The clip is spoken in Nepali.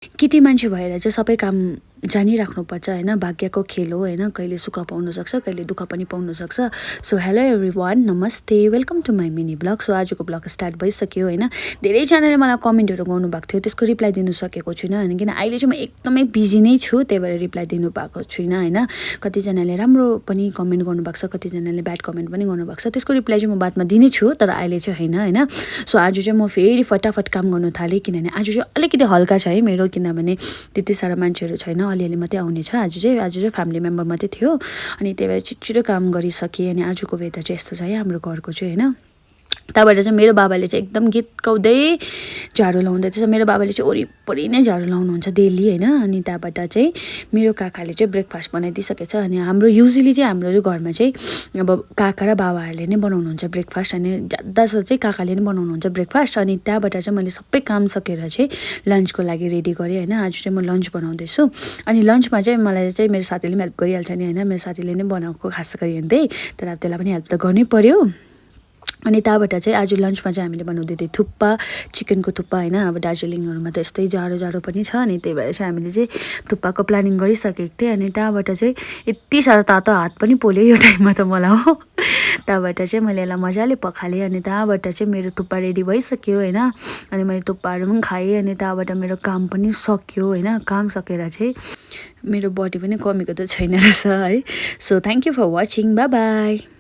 केटी मान्छे भएर चाहिँ सबै काम जानिराख्नुपर्छ होइन, भाग्यको खेल हो होइन, कहिले सुख पाउनसक्छ कहिले दुःख पनि पाउनसक्छ। सो हेलो एभ्रिवान, नमस्ते, welcome to my mini blog. So आजको ब्लग स्टार्ट भइसक्यो होइन। धेरैजनाले मलाई कमेन्टहरू गर्नुभएको थियो, त्यसको रिप्लाई दिनु सकेको छुइनँ होइन, किन अहिले चाहिँ म एकदमै बिजी नै छु, त्यही भएर रिप्लाई दिनु पाएको छुइनँ होइन। कतिजनाले राम्रो पनि कमेन्ट गर्नुभएको छ, कतिजनाले ब्याड कमेन्ट पनि गर्नुभएको छ, त्यसको रिप्लाई चाहिँ म बादमा दिनेछु, तर अहिले चाहिँ होइन होइन। सो आज चाहिँ म फेरि फटाफट काम गर्नु थालेँ, किनभने आज चाहिँ अलिकति हल्का छ है मेरो, किनभने त्यति साह्रो मान्छेहरू छैन, अलिअलि मात्रै आउने छ। आज चाहिँ फ्यामिली मेम्बर मात्रै थियो, अनि त्यही भएर छिटो काम गरिसकेँ। अनि आजको वेदर चाहिँ यस्तो छ है हाम्रो घरको चाहिँ होइन। त्यहाँबाट चाहिँ मेरो बाबाले चाहिँ एकदम गीत गाउँदै झाडु लाउँदै थिएछ। मेरो बाबाले चाहिँ वरिपरि नै झाडु लाउनुहुन्छ डेली होइन। अनि त्यहाँबाट चाहिँ मेरो काकाले चाहिँ ब्रेकफास्ट बनाइदिइसकेछ। अनि हाम्रो युजली चाहिँ हाम्रो घरमा चाहिँ अब काका र बाबाहरूले नै बनाउनुहुन्छ ब्रेकफास्ट, अनि ज्यादाजस्तो चाहिँ काकाले नै बनाउनुहुन्छ ब्रेकफास्ट। अनि त्यहाँबाट चाहिँ मैले सबै काम सकेर चाहिँ लन्चको लागि रेडी गरेँ होइन। आज चाहिँ म लन्च बनाउँदैछु, अनि लन्चमा चाहिँ मलाई चाहिँ मेरो साथीले पनि हेल्प गरिहाल्छ नि होइन, मेरो साथीले नै बनाएको खास गरी हेर्दै, तर अब त्यसलाई पनि हेल्प त गर्नै पर्यो। अनि त्यहाँबाट चाहिँ आज लन्चमा चाहिँ हामीले बनाउँदै थियौँ थुक्पा, चिकनको थुक्पा होइन। अब दार्जिलिङहरूमा त यस्तै जाडो पनि छ, अनि त्यही भएर चाहिँ हामीले चाहिँ थुक्पाको प्लानिङ गरिसकेको थिएँ। अनि त्यहाँबाट चाहिँ यति साह्रो तातो हात पनि पोल्यो यो टाइममा त मलाई हो। त्यहाँबाट चाहिँ मैले यसलाई मजाले पखालेँ, अनि त्यहाँबाट चाहिँ मेरो थुक्पा रेडी भइसक्यो होइन। अनि मैले थुक्पाहरू पनि खाएँ, अनि त्यहाँबाट मेरो काम पनि सक्यो होइन। काम सकेर चाहिँ मेरो बडी पनि कमेको त छैन रहेछ है। So thank you for watching, bye by.